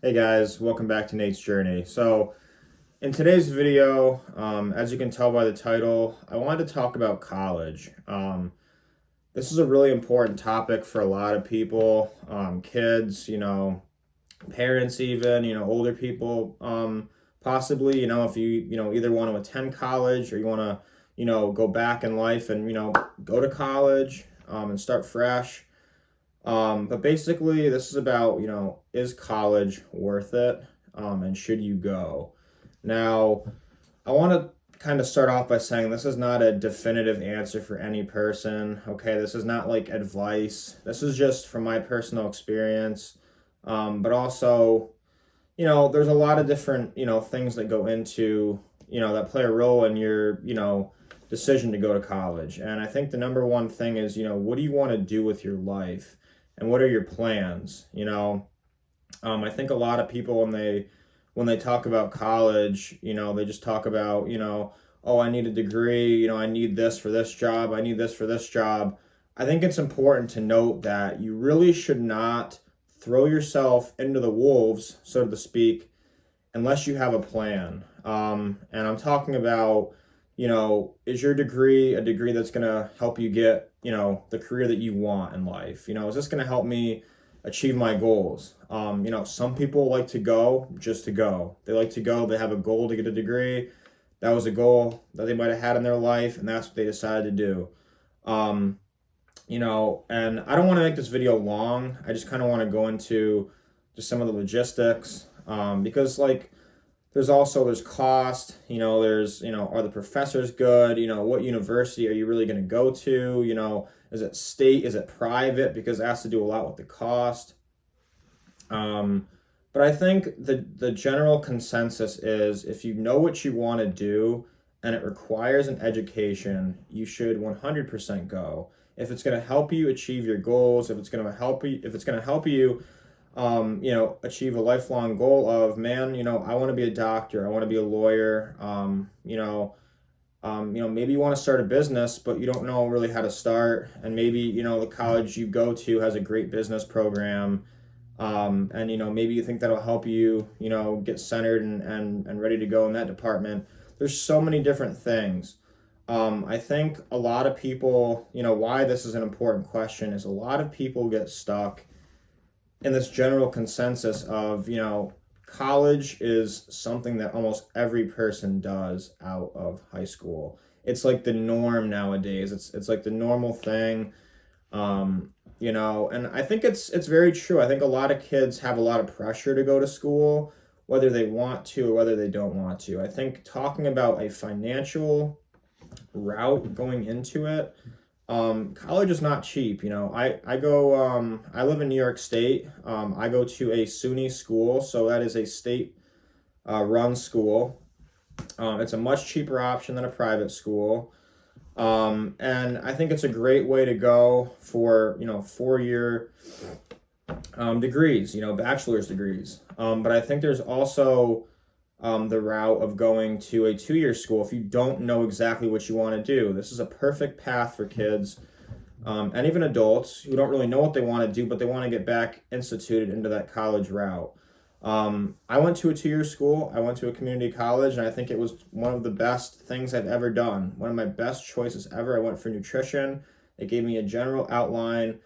Hey guys, welcome back to Nate's Journey. So, in today's video, as you can tell by the title, I wanted to talk about college. This is a really important topic for a lot of people, kids, parents, even, older people, possibly, if you either want to attend college or you want to, go back in life and, go to college, and start fresh. But basically, this is about, is college worth it? And should you go? Now, I want to kind of start off by saying this is not a definitive answer for any person. Okay, this is not like advice. This is just from my personal experience. But also, there's a lot of different, things that go into, that play a role in your, decision to go to college. And I think the number one thing is, what do you want to do with your life? And what are your plans? I think a lot of people when they talk about college, they just talk about, oh, I need a degree, I need this for this job, I need this for this job. I think it's important to note that you really should not throw yourself into the wolves, so to speak, unless you have a plan. And I'm talking about, is your degree a degree that's going to help you get, the career that you want in life? Is this going to help me achieve my goals? Some people like to go just to go. They like to go, they have a goal to get a degree. That was a goal that they might have had in their life, and that's what they decided to do. And I don't want to make this video long. I just kind of want to go into just some of the logistics, because there's cost, are the professors good? What university are you really going to go to? Is it state? Is it private? Because it has to do a lot with the cost. But I think the general consensus is if you know what you want to do and it requires an education, you should 100% go. If it's going to help you achieve your goals, if it's going to help you achieve a lifelong goal of, man, I want to be a doctor, I want to be a lawyer, maybe you want to start a business, but you don't know really how to start. And maybe, the college you go to has a great business program. And maybe you think that'll help you, get centered and ready to go in that department. There's so many different things. I think a lot of people, why this is an important question is a lot of people get stuck in this general consensus of, college is something that almost every person does out of high school. It's like the norm nowadays. It's like the normal thing. And I think it's very true. I think a lot of kids have a lot of pressure to go to school, whether they want to or whether they don't want to. I think talking about a financial route going into it, college is not cheap. I live in New York State. I go to a SUNY school, so that is a state run school. It's a much cheaper option than a private school. And I think it's a great way to go for, 4-year degrees, bachelor's degrees. But I think there's also the route of going to a 2-year school if you don't know exactly what you want to do. This is a perfect path for kids, and even adults who don't really know what they want to do, but they want to get back instituted into that college route. I went to a 2-year school. I went to a community college, and I think it was one of the best things I've ever done. One of my best choices ever. I went for nutrition. It gave me a general outline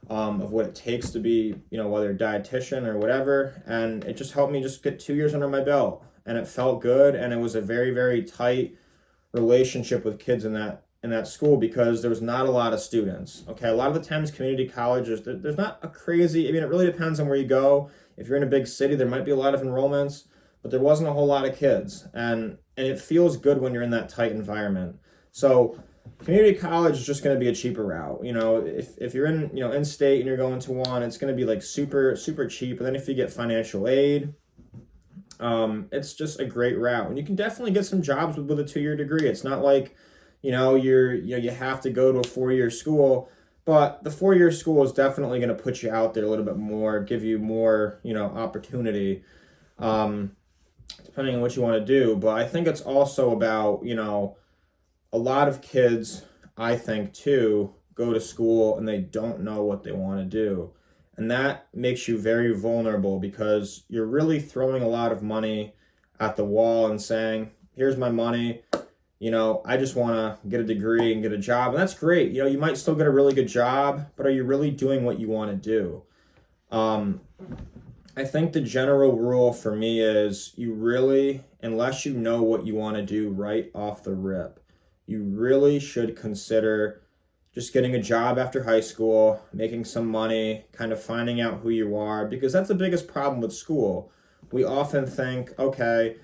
of what it takes to be, whether a dietitian or whatever. And it just helped me just get 2 years under my belt. And it felt good. And it was a very, very tight relationship with kids in that school because there was not a lot of students. Okay, a lot of the times community colleges, there's not a crazy, it really depends on where you go. If you're in a big city, there might be a lot of enrollments, but there wasn't a whole lot of kids. And it feels good when you're in that tight environment. So community college is just going to be a cheaper route. If you're in state and you're going to one, it's going to be like super, super cheap. And then if you get financial aid, it's just a great route. And you can definitely get some jobs with a 2-year degree. It's not like, you have to go to a 4-year school. But the 4-year school is definitely going to put you out there a little bit more, give you more, opportunity, depending on what you want to do. But I think it's also about, a lot of kids, I think, too, go to school and they don't know what they want to do. And that makes you very vulnerable because you're really throwing a lot of money at the wall and saying, here's my money. I just want to get a degree and get a job. And that's great. You might still get a really good job, but are you really doing what you want to do? I think the general rule for me is you really, unless you know what you want to do right off the rip, you really should consider just getting a job after high school, making some money, kind of finding out who you are, because that's the biggest problem with school. We often think, okay,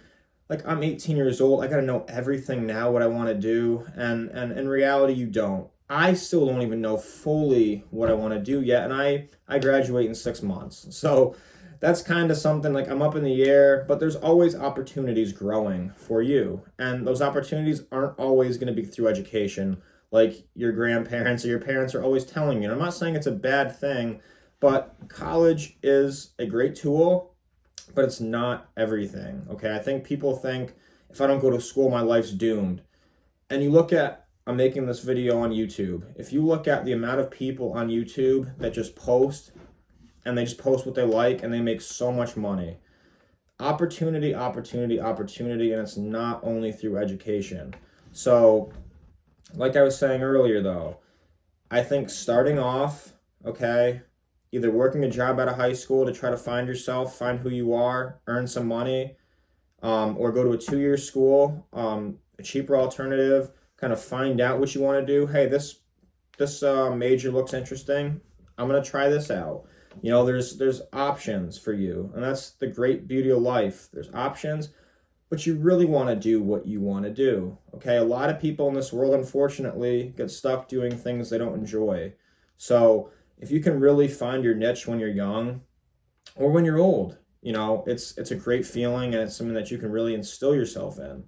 like I'm 18 years old, I got to know everything now what I want to do, and in reality you don't. I still don't even know fully what I want to do yet, and I graduate in 6 months. So that's kind of something like I'm up in the air, but there's always opportunities growing for you. And those opportunities aren't always going to be through education, like your grandparents or your parents are always telling you. And I'm not saying it's a bad thing, but college is a great tool, but it's not everything. Okay, I think people think if I don't go to school, my life's doomed. And you look at, I'm making this video on YouTube. If you look at the amount of people on YouTube that just post, and they just post what they like, and they make so much money. Opportunity, opportunity, opportunity, and it's not only through education. So, like I was saying earlier though, I think starting off, okay, either working a job out of high school to try to find yourself, find who you are, earn some money, or go to a 2-year school, a cheaper alternative, kind of find out what you want to do. Hey, this major looks interesting. I'm going to try this out. There's options for you, and that's the great beauty of life. There's options, but you really want to do what you want to do. Okay, a lot of people in this world, unfortunately, get stuck doing things they don't enjoy. So if you can really find your niche when you're young or when you're old, it's a great feeling, and it's something that you can really instill yourself in.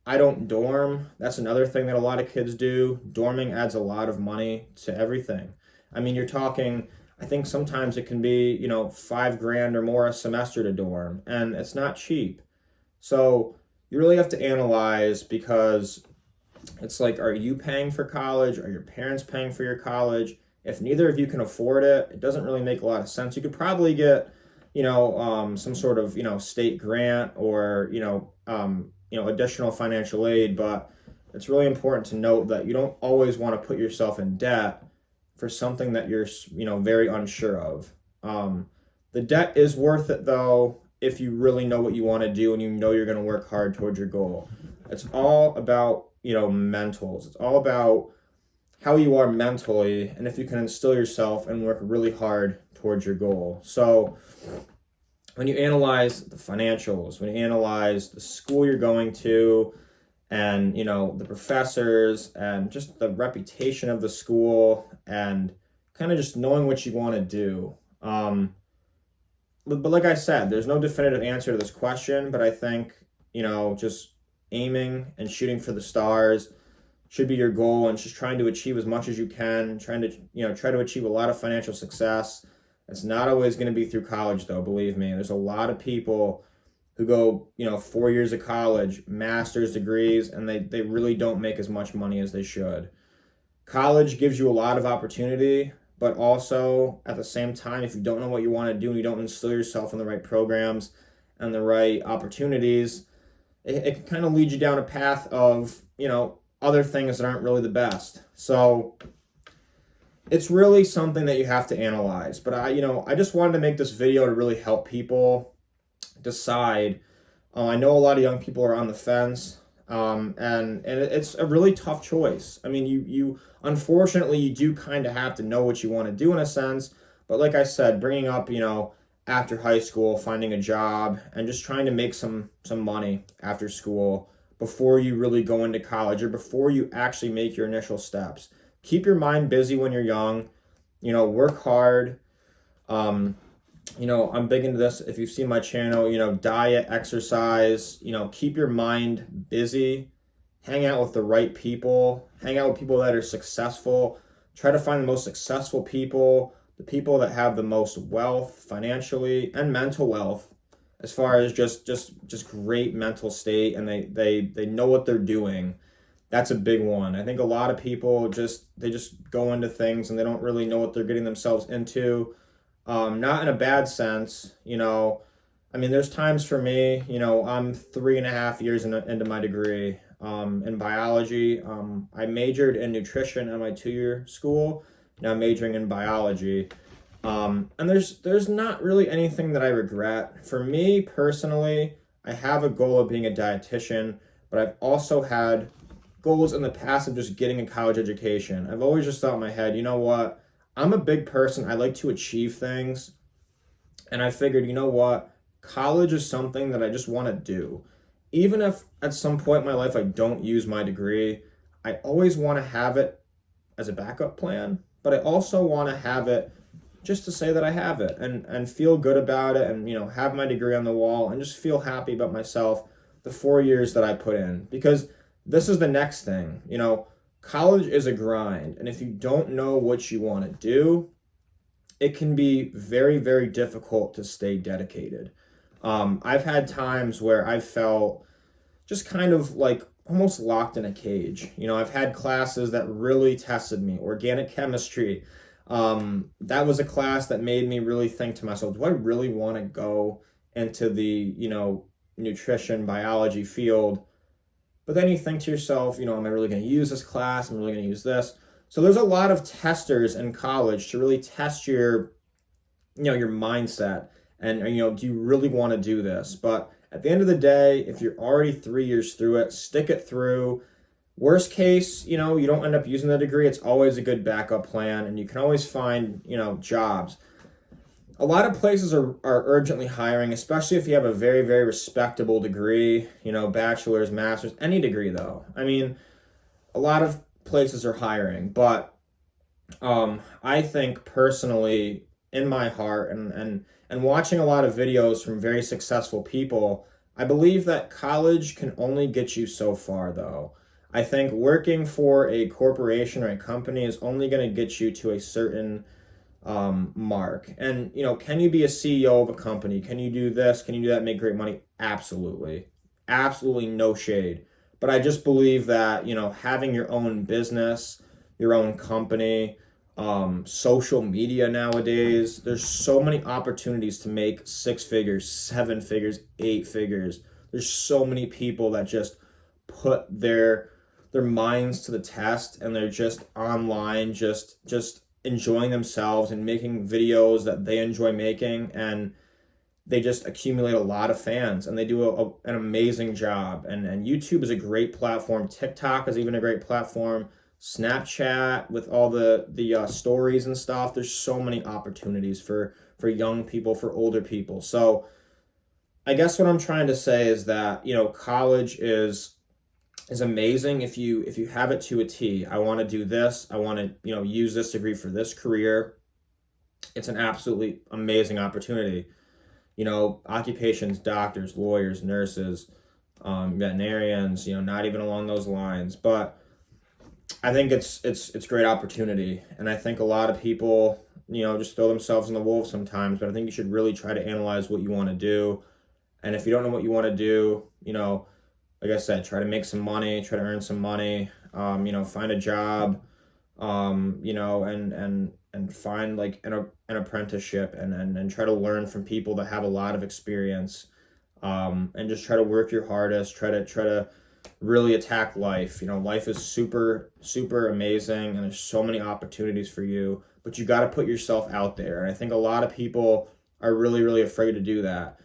I don't dorm. That's another thing that a lot of kids do. Dorming adds a lot of money to everything. I mean, you're talking, I think sometimes it can be, $5,000 or more a semester to dorm, and it's not cheap. So you really have to analyze, because it's like, are you paying for college? Are your parents paying for your college? If neither of you can afford it, it doesn't really make a lot of sense. You could probably get, some sort of, state grant or, additional financial aid, but it's really important to note that you don't always want to put yourself in debt for something that you're, very unsure of. The debt is worth it though, if you really know what you want to do and you're going to work hard towards your goal. It's all about, mentals. It's all about how you are mentally, and if you can instill yourself and work really hard towards your goal. So when you analyze the financials, when you analyze the school you're going to, and the professors, and just the reputation of the school, and kind of just knowing what you want to do. But like I said, there's no definitive answer to this question, but I think, just aiming and shooting for the stars should be your goal, and just trying to achieve as much as you can, try to achieve a lot of financial success. It's not always going to be through college though, believe me. There's a lot of people who go, 4 years of college, master's degrees, and they really don't make as much money as they should. College gives you a lot of opportunity, but also at the same time, if you don't know what you want to do and you don't instill yourself in the right programs and the right opportunities, it can kind of lead you down a path of, other things that aren't really the best. So it's really something that you have to analyze. But I just wanted to make this video to really help people decide. I know a lot of young people are on the fence, and it's a really tough choice. I mean, you unfortunately, you do kind of have to know what you want to do in a sense. But like I said, bringing up, after high school, finding a job, and just trying to make some money after school before you really go into college, or before you actually make your initial steps. Keep your mind busy when you're young, work hard. I'm big into this. If you've seen my channel, diet, exercise, keep your mind busy, hang out with the right people, hang out with people that are successful, try to find the most successful people, the people that have the most wealth financially and mental wealth, as far as just great mental state, and they know what they're doing. that's a big one. I think a lot of people they just go into things and they don't really know what they're getting themselves into. Not in a bad sense, I mean, there's times for me, I'm 3.5 years into my degree in biology. I majored in nutrition at my 2-year school. Now I'm majoring in biology. And there's not really anything that I regret. For me personally, I have a goal of being a dietitian, but I've also had goals in the past of just getting a college education. I've always just thought in my head, you know what? I'm a big person. I like to achieve things. And I figured, you know what? College is something that I just want to do. Even if at some point in my life I don't use my degree, I always want to have it as a backup plan, but I also want to have it just to say that I have it and feel good about it and, have my degree on the wall and just feel happy about myself the 4 years that I put in. Because this is the next thing, college is a grind. And if you don't know what you want to do, it can be very, very difficult to stay dedicated. I've had times where I felt just kind of like almost locked in a cage. I've had classes that really tested me. Organic chemistry. That was a class that made me really think to myself, do I really want to go into the, nutrition biology field? But then you think to yourself, am I really going to use this class? Am I really going to use this? So there's a lot of testers in college to really test your mindset and, do you really want to do this? But at the end of the day, if you're already 3 years through it, stick it through. Worst case, you don't end up using the degree. It's always a good backup plan, and you can always find, jobs. A lot of places are urgently hiring, especially if you have a very, very respectable degree, bachelor's, master's, any degree though. I mean, a lot of places are hiring, but I think personally, in my heart, and watching a lot of videos from very successful people, I believe that college can only get you so far though. I think working for a corporation or a company is only going to get you to a certain mark. And, can you be a CEO of a company? Can you do this? Can you do that? Make great money? Absolutely. Absolutely no shade. But I just believe that, having your own business, your own company, social media nowadays, there's so many opportunities to make 6 figures, 7 figures, 8 figures. There's so many people that just put their minds to the test and they're just online, just enjoying themselves and making videos that they enjoy making, and they just accumulate a lot of fans and they do an amazing job. And YouTube is a great platform. TikTok is even a great platform. Snapchat with all the stories and stuff. There's so many opportunities for young people, for older people. So I guess what I'm trying to say is that, college is amazing if you have it to a T. I want to do this. I want to, use this degree for this career. It's an absolutely amazing opportunity. Occupations, doctors, lawyers, nurses, veterinarians, not even along those lines. But I think it's great opportunity. And I think a lot of people, just throw themselves in the wolves sometimes. But I think you should really try to analyze what you want to do. And if you don't know what you want to do, like I said, try to make some money, try to earn some money, find a job, and find like an apprenticeship and try to learn from people that have a lot of experience, and just try to work your hardest, try to really attack life. Life is super, super amazing and there's so many opportunities for you, but you got to put yourself out there. And I think a lot of people are really, really afraid to do that.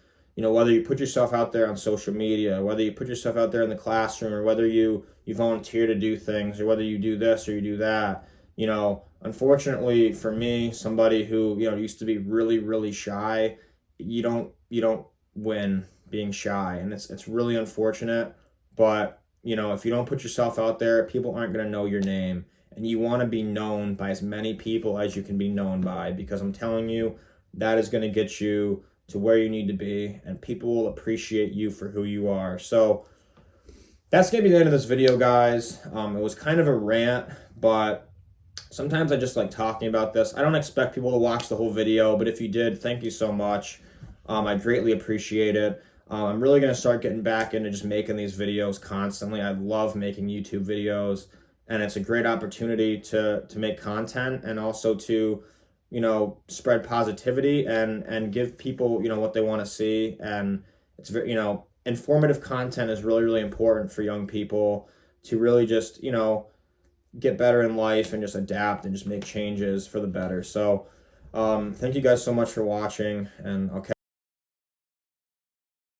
Whether you put yourself out there on social media, whether you put yourself out there in the classroom, or whether you volunteer to do things, or whether you do this or you do that, unfortunately for me, somebody who, used to be really, really shy, you don't win being shy. And it's really unfortunate, but if you don't put yourself out there, people aren't going to know your name, and you want to be known by as many people as you can be known by, because I'm telling you, that is going to get you to where you need to be, and people will appreciate you for who you are. So that's going to be the end of this video, guys. It was kind of a rant, but sometimes I just like talking about this. I don't expect people to watch the whole video, but if you did, thank you so much. I greatly appreciate it. I'm really going to start getting back into just making these videos constantly. I love making YouTube videos, and it's a great opportunity to make content and also to, spread positivity and give people, what they want to see. And it's very, informative content is really, really important for young people to really just, get better in life and just adapt and just make changes for the better. So, thank you guys so much for watching, and I'll catch